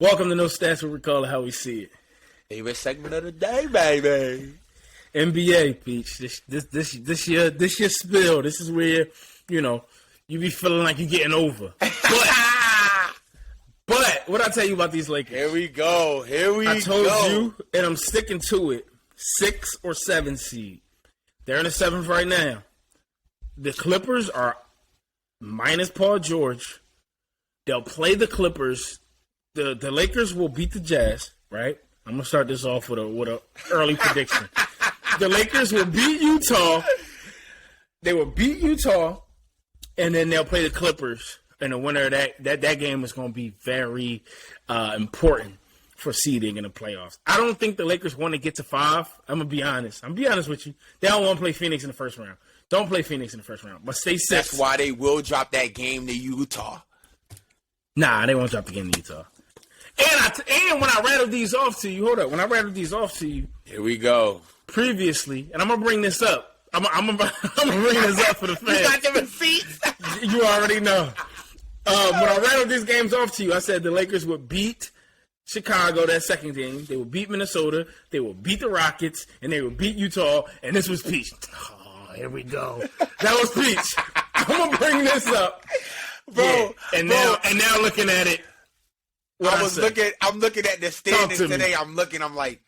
Welcome to No Stats, what we call it how we see it. Favorite segment of the day, baby. NBA, Peach. This your spill. This is where you be feeling like you're getting over. But what I tell you about these Lakers? Here we go. I told you, and I'm sticking to it. 6 or 7 seed. They're in the 7th right now. The Clippers are minus Paul George. They'll play the Clippers. The Lakers will beat the Jazz, right? I'm gonna start this off with a early prediction. The Lakers will beat Utah. They will beat Utah, and then they'll play the Clippers. And the winner of that game is going to be very important for seeding in the playoffs. I don't think the Lakers want to get to 5. I'm gonna be honest. With you. They don't want to play Phoenix in the first round. Don't play Phoenix in the first round, but stay 6. That's why they will drop that game to Utah. Nah, they won't drop the game to Utah. And when I rattled these off to you, Here we go. Previously, and I'm gonna bring this up. I'm gonna bring this up for the fans. You got the receipts. You already know. When I rattled these games off to you, I said the Lakers would beat Chicago that second game. They would beat Minnesota. They would beat the Rockets, and they would beat Utah. And this was Peach. Oh, here we go. That was Peach. I'm gonna bring this up, bro. Yeah. Now looking at it. I'm looking at the standings today. I'm like,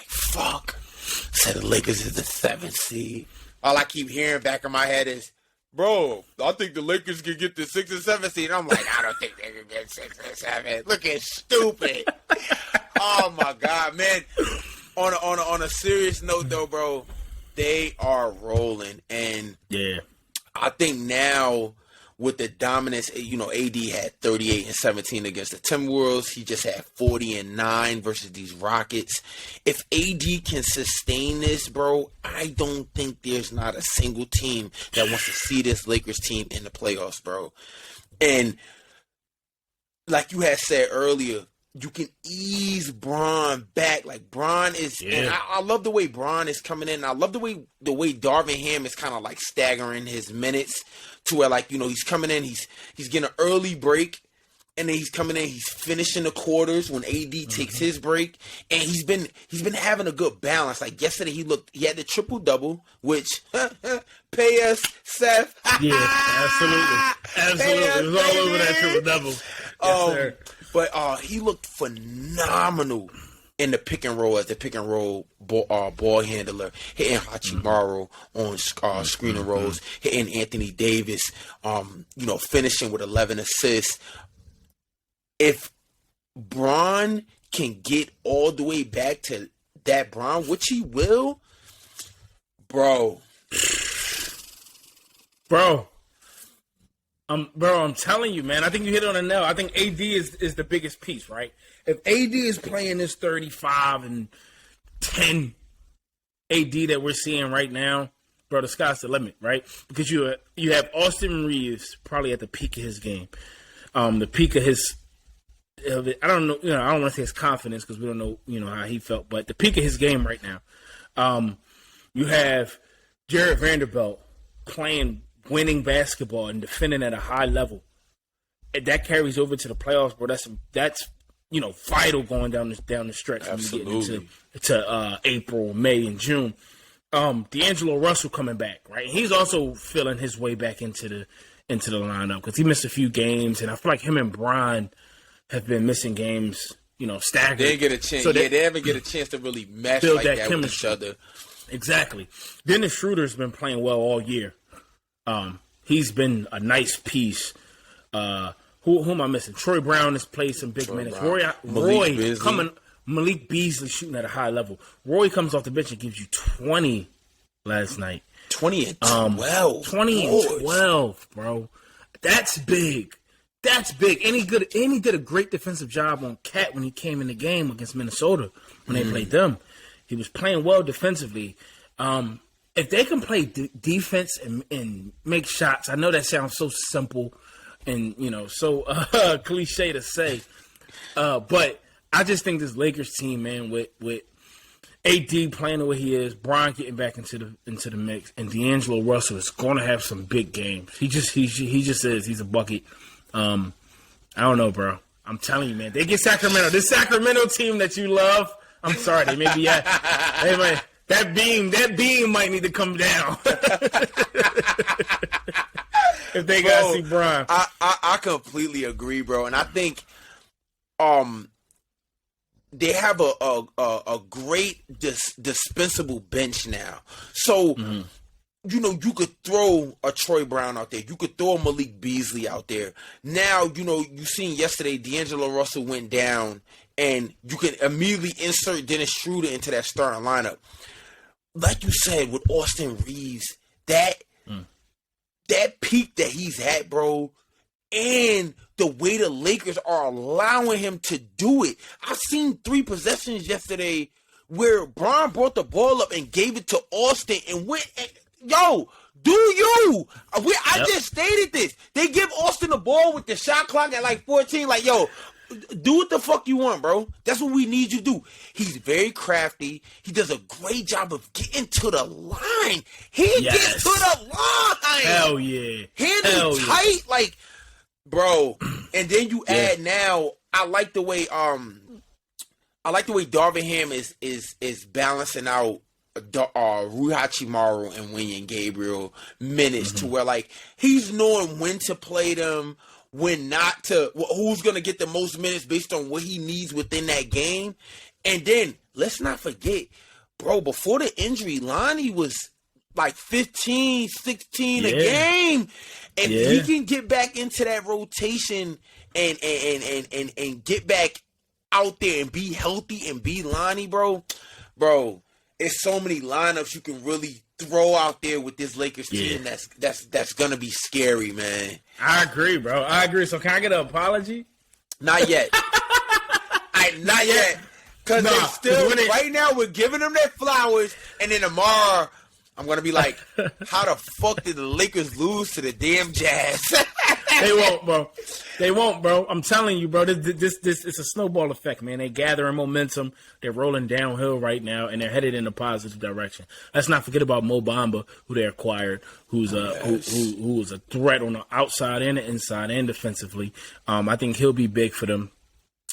fuck. Said the Lakers is the 7th seed. All I keep hearing back in my head is, bro, I think the Lakers can get the 6th and 7th seed. I'm like, I don't think they can get 6 and 7. Looking stupid. Oh my God, man. On a serious note though, bro, they are rolling, and yeah, I think now, with the dominance, AD had 38 and 17 against the Timberwolves. He just had 40 and 9 versus these Rockets. If AD can sustain this, bro, I don't think there's not a single team that wants to see this Lakers team in the playoffs, bro. And like you had said earlier, you can ease Bron back. Like Bron is, and I love the way Bron is coming in. I love the way Darvin Ham is kind of like staggering his minutes to where, like, he's coming in, he's getting an early break, and then he's coming in, he's finishing the quarters when AD takes his break, and he's been having a good balance. Like yesterday, he had the triple double, which pay us, Seth. Yeah, absolutely. It was all over that triple double. Yes, sir. But he looked phenomenal in the pick and roll as the pick and roll ball handler, hitting Hachimaru on screen and rolls, hitting Anthony Davis, finishing with 11 assists. If Bron can get all the way back to that Bron, which he will, bro. I'm telling you, man. I think you hit it on the nail. I think AD is the biggest piece, right? If AD is playing this 35 and 10 AD that we're seeing right now, bro, the sky's the limit, right? Because you have Austin Reeves probably at the peak of his game, the peak of his. I don't know, I don't want to say his confidence because we don't know, how he felt, but the peak of his game right now. You have Jared Vanderbilt playing winning basketball and defending at a high level. And that carries over to the playoffs, bro. That's vital going down the stretch. Absolutely. When you get into April, May, and June. D'Angelo Russell coming back, right? He's also feeling his way back into the lineup because he missed a few games, and I feel like him and Bron have been missing games, staggered. They didn't get a chance. They haven't get a chance to really mesh like that with each other. Exactly. Dennis Schroeder's been playing well all year. He's been a nice piece. Who am I missing? Troy Brown has played some big minutes. Malik Beasley shooting at a high level. Roy comes off the bench and gives you 20 last night. 20 and 12. 20 and 12, bro. That's big. And he did a great defensive job on Cat when he came in the game against Minnesota when they played them. He was playing well defensively. If they can play defense and make shots, I know that sounds so simple and, so cliche to say. But I just think this Lakers team, man, with AD playing the way he is, Bron getting back into the mix, and D'Angelo Russell is going to have some big games. He just is. He's a bucket. I don't know, bro. I'm telling you, man, they get Sacramento. This Sacramento team that you love, I'm sorry, they may be that beam might need to come down. If they got to see Bron. I completely agree, bro. And I think they have a great dispensable bench now. So, you know, you could throw a Troy Brown out there. You could throw a Malik Beasley out there. Now, you know, you seen yesterday D'Angelo Russell went down, and you can immediately insert Dennis Schroeder into that starting lineup. Like you said, with Austin Reeves, that peak that he's at, bro, and the way the Lakers are allowing him to do it. I've seen 3 possessions yesterday where Bron brought the ball up and gave it to Austin and went, yo, do you? I just stated this. They give Austin the ball with the shot clock at like 14, like, yo, do what the fuck you want, bro. That's what we need you to do. He's very crafty. He does a great job of getting to the line. He gets to the line. Hell yeah. Handle tight, like, bro. And then you add now, I like the way Darvin Ham is balancing out Rui Hachimura and Wenyen Gabriel minutes to where, like, he's knowing when to play them, when not to, who's going to get the most minutes based on what he needs within that game. And then, let's not forget, bro, before the injury, Lonnie was like 15, 16 a game. And he can get back into that rotation and get back out there and be healthy and be Lonnie, bro. Bro, it's so many lineups you can really throw out there with this Lakers team that's gonna be scary, man. I agree, bro. I agree. So can I get an apology? Not yet. Not yet. Because they still, right now, we're giving them their flowers, and then tomorrow, I'm going to be like, how the fuck did the Lakers lose to the damn Jazz? They won't, bro. They won't, bro. I'm telling you, bro. This it's a snowball effect, man. They're gathering momentum. They're rolling downhill right now, and they're headed in a positive direction. Let's not forget about Mo Bamba, who they acquired, who's who is a threat on the outside and the inside and defensively. I think he'll be big for them.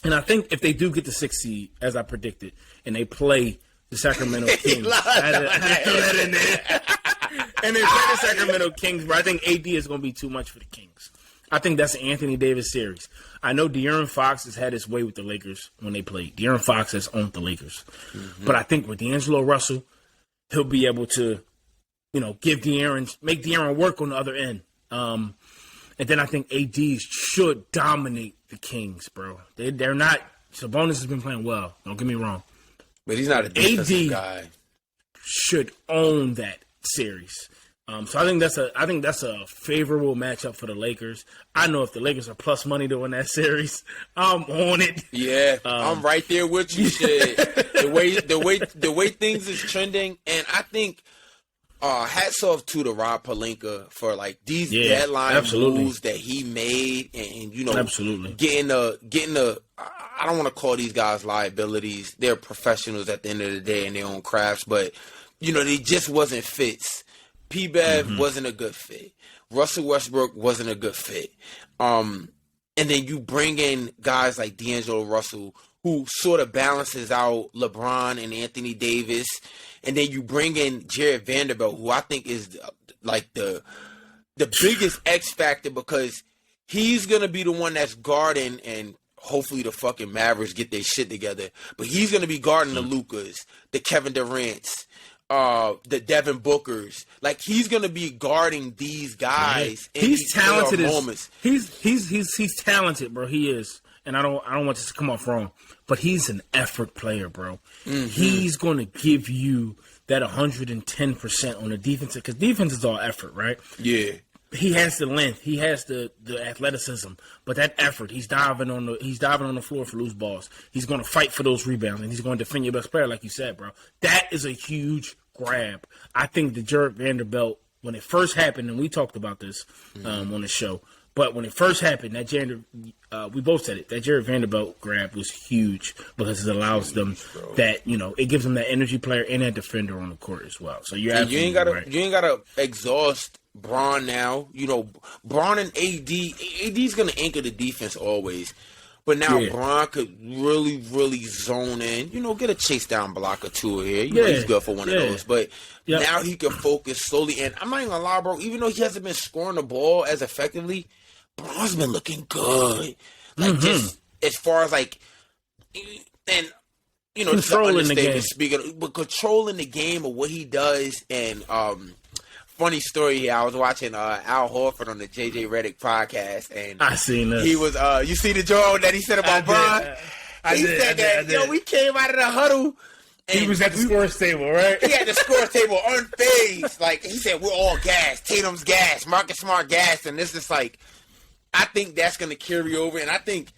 And I think if they do get the 6th seed, as I predicted, and they play the Sacramento Kings, I throw that in there. And they play the Sacramento Kings, but I think AD is going to be too much for the Kings. I think that's an Anthony Davis series. I know De'Aaron Fox has had his way with the Lakers when they played. De'Aaron Fox has owned the Lakers. But I think with D'Angelo Russell, he'll be able to, you know, make De'Aaron work on the other end. And then I think AD should dominate the Kings, bro. They're not. Sabonis has been playing well. Don't get me wrong. But he's not a defensive guy. Should own that series. So I think that's a favorable matchup for the Lakers. I know if the Lakers are plus money to win that series, I'm on it. Yeah, I'm right there with you, shit. The way things is trending, and I think hats off to the Rob Pelinka for like these deadline moves that he made, and you know, getting the. I don't want to call these guys liabilities. They're professionals at the end of the day in their own crafts, but you know, they just wasn't fits. P-Bev wasn't a good fit. Russell Westbrook wasn't a good fit. And then you bring in guys like D'Angelo Russell, who sort of balances out LeBron and Anthony Davis. And then you bring in Jared Vanderbilt, who I think is like the biggest X factor, because he's going to be the one that's guarding, and hopefully the fucking Mavericks get their shit together. But he's going to be guarding the Lukas, the Kevin Durant's, the Devin Bookers. Like, he's gonna be guarding these guys. He's talented. He's talented, bro. He is, and I don't want this to come off wrong, but he's an effort player, bro. He's gonna give you that 110% on the defense, because defense is all effort, right? Yeah. He has the length, he has the athleticism, but that effort, he's diving on the floor for loose balls. He's going to fight for those rebounds, and he's going to defend your best player, like you said, bro. That is a huge grab. I think the Jared Vanderbilt, when it first happened, and we talked about this on the show, but when it first happened, we both said it, that Jared Vanderbilt grab was huge, because it allows them that, you know, it gives them that energy player and that defender on the court as well. So you ain't gotta exhaust Bron now. You know, Bron and AD's gonna anchor the defense always. But now Yeah. Bron could really, really zone in. Get a chase down block or two here. He's good for one of those. But now he can focus slowly. And I'm not even gonna lie, bro. Even though he hasn't been scoring the ball as effectively, Bron's been looking good. Like just as far as like, and controlling the game. Speaking, but controlling the game of what he does. And funny story here, I was watching Al Horford on the JJ Redick podcast, and I seen this. He was you see the joke that he said about Bron? He said that we came out of the huddle. And he was at the scores table, right? He had the scores table unfazed. Like he said, we're all gassed. Tatum's gassed. Marcus Smart gassed, and this is like, I think that's going to carry over, and I think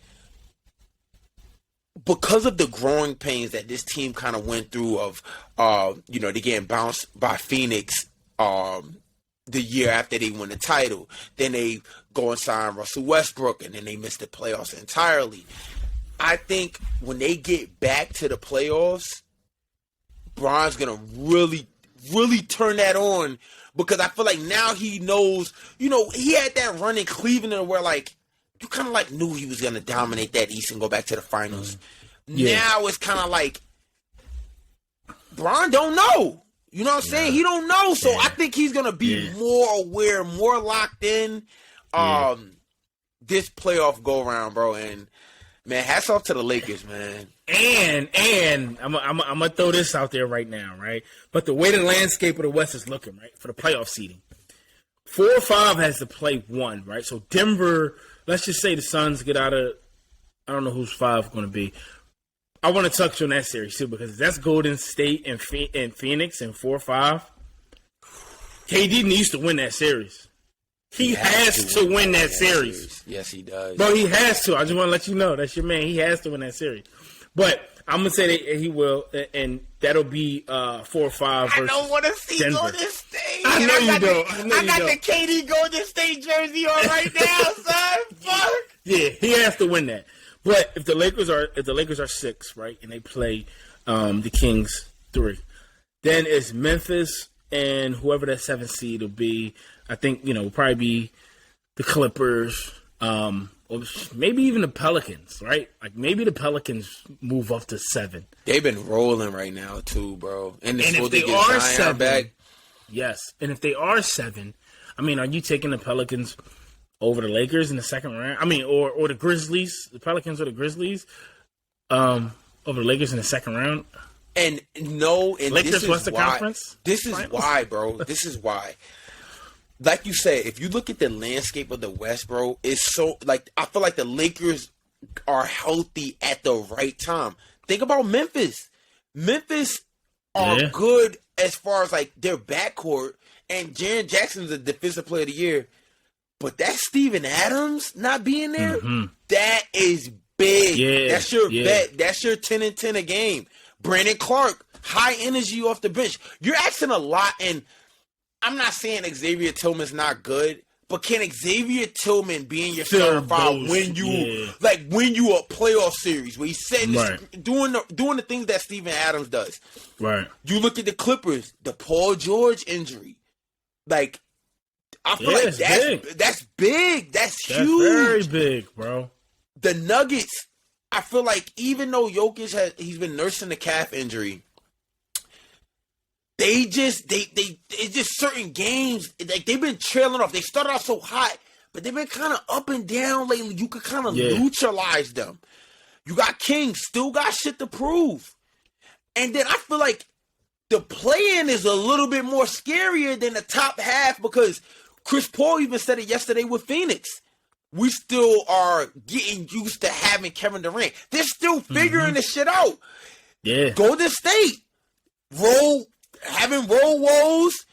because of the growing pains that this team kind of went through of, they getting bounced by Phoenix the year after they won the title. Then they go and sign Russell Westbrook, and then they miss the playoffs entirely. I think when they get back to the playoffs, Bron's going to really, really turn that on, because I feel like now he knows, he had that run in Cleveland where, like, you kind of, like, knew he was going to dominate that East and go back to the finals. Yeah. Now it's kind of like, Bron don't know. You know what I'm saying? He don't know. So I think he's going to be more aware, more locked in this playoff go-around, bro. And, man, hats off to the Lakers, man. And I'm going to throw this out there right now, right? But the way the landscape of the West is looking, right, for the playoff seeding, 4 or 5 has to play 1, right? So Denver, let's just say the Suns get out of, I don't know who's 5 going to be. I want to touch on that series, too, because that's Golden State and Phoenix in 4 or 5. KD needs to win that series. He has to win that series. Yes, he does. Bro, he has to. I just want to let you know. That's your man. He has to win that series. But I'm going to say that he will, and that'll be 4 or 5 versus I don't want to see Denver. Golden State. I know you don't. I got the KD Golden State jersey on right now, son. Fuck. Yeah, he has to win that. But if the Lakers are 6, right, and they play the Kings 3, then it's Memphis and whoever that 7th seed will be. I think will probably be the Clippers, or maybe even the Pelicans, right? Like maybe the Pelicans move up to 7. They've been rolling right now too, bro. And if they are 7, back. Yes, and if they are 7, I mean, are you taking the Pelicans over the Lakers in the second round? I mean, or the Grizzlies, the Pelicans or the Grizzlies, over the Lakers in the second round. And no, and Lakers this is Western why. Conference. This is why, bro. This is why. Like you said, if you look at the landscape of the West, bro, it's so like I feel like the Lakers are healthy at the right time. Think about Memphis. Memphis are good as far as like their backcourt, and Jaren Jackson's a defensive player of the year. But that Steven Adams not being there, that is big. Yeah, that's your bet. That's your 10 and 10 a game. Brandon Clark, high energy off the bench. You're asking a lot, and I'm not saying Xavier Tillman's not good, but can Xavier Tillman be in your starting five when you win you a playoff series where he's setting doing the things that Steven Adams does? Right. You look at the Clippers, the Paul George injury, like. I feel like that's big. That's huge. Very big, bro. The Nuggets, I feel like even though Jokic he's been nursing the calf injury, it's just certain games, like they've been trailing off. They started off so hot, but they've been kind of up and down lately. You could kind of neutralize them. You got King, still got shit to prove. And then I feel like the play-in is a little bit more scarier than the top half, because Chris Paul even said it yesterday with Phoenix. We still are getting used to having Kevin Durant. They're still figuring this shit out. Yeah. Golden State. Having roll woes.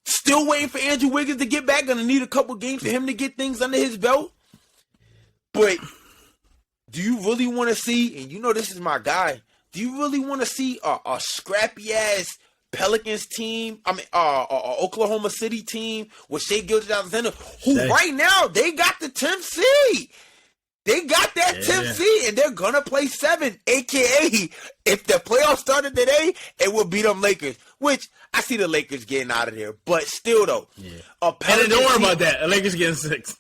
Still waiting for Andrew Wiggins to get back. Gonna need a couple games for him to get things under his belt. But do you really want to see, and you know this is my guy, do you really want to see a scrappy-ass Pelicans team, Oklahoma City team with Shai Gilgeous-Alexander, who right now, they got the 10th seed. They got that 10th seed, and they're going to play 7, a.k.a. if the playoffs started today, it would beat them Lakers, which I see the Lakers getting out of there. But still, though, and don't worry about that. The Lakers getting 6.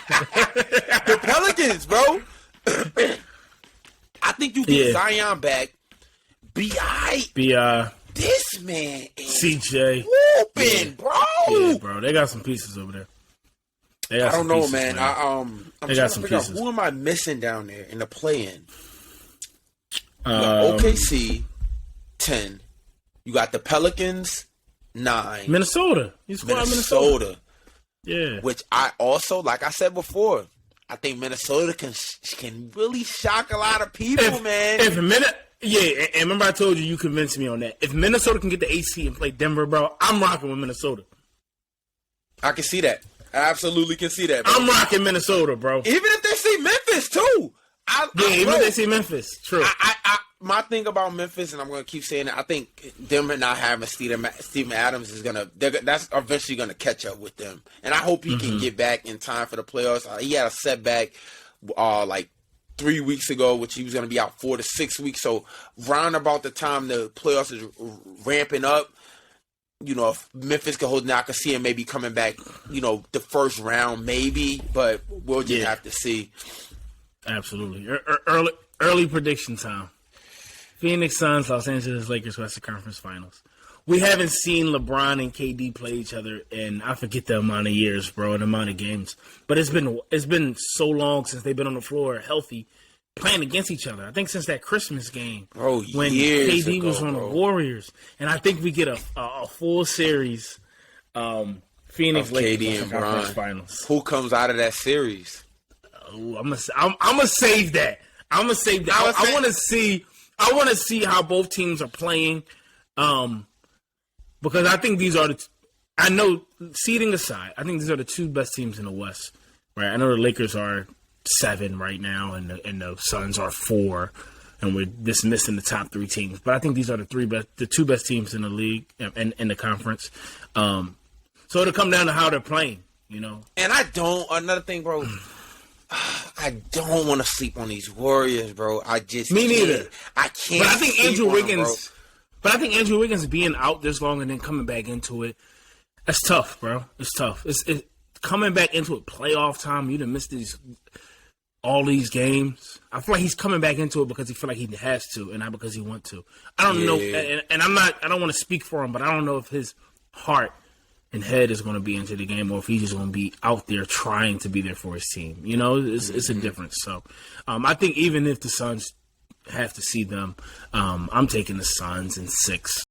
The Pelicans, bro. I think you get Zion back. B.I. This man is CJ whooping, bro. Yeah, bro. They got some pieces over there. I don't know, man. I'm they trying got to some figure pieces. out who am I missing down there in the play-in. OKC 10. You got the Pelicans 9. Minnesota. You squad Minnesota. Yeah. Which I also, like I said before, I think Minnesota can really shock a lot of people, man. And remember I told you convinced me on that. If Minnesota can get the AC and play Denver, bro, I'm rocking with Minnesota. I can see that. I absolutely can see that, bro. I'm rocking Minnesota, bro. Even if they see Memphis, too. Even if they see Memphis. True. My thing about Memphis, and I'm going to keep saying it, I think them not having Steven Adams is that's eventually going to catch up with them. And I hope he can get back in time for the playoffs. He had a setback like 3 weeks ago, which he was going to be out 4 to 6 weeks. So round about the time the playoffs is ramping up, if Memphis can hold it, I can see him maybe coming back, the first round maybe, but we'll just have to see. Absolutely. Early prediction time. Phoenix Suns, Los Angeles Lakers, Western Conference Finals. We haven't seen LeBron and KD play each other in, I forget the amount of years, bro, and the amount of games. But it's been so long since they've been on the floor healthy, playing against each other. I think since that Christmas game when KD was on the Warriors. And I think we get a full series Phoenix Lakers KD and Bron. Finals. Who comes out of that series? Oh, I'm gonna save that. I want to see how both teams are playing, because I think these are I know, seeding aside, I think these are the two best teams in the West. Right? I know the Lakers are 7 right now, and the Suns are 4, and we're dismissing the top 3 teams. But I think these are the two best teams in the league and in the conference. So it'll come down to how they're playing, And another thing, bro. I don't want to sleep on these Warriors, bro. Me neither. I can't. But I think Andrew Wiggins. But I think Andrew Wiggins being out this long and then coming back into it, that's tough, bro. It's tough. It's coming back into it. Playoff time. You done missed all these games. I feel like he's coming back into it because he feel like he has to, and not because he want to. I don't know, and I don't want to speak for him, but I don't know if his heart and head is going to be into the game, or if he's just going to be out there trying to be there for his team. It's a difference. So I think even if the Suns have to see them, I'm taking the Suns in 6.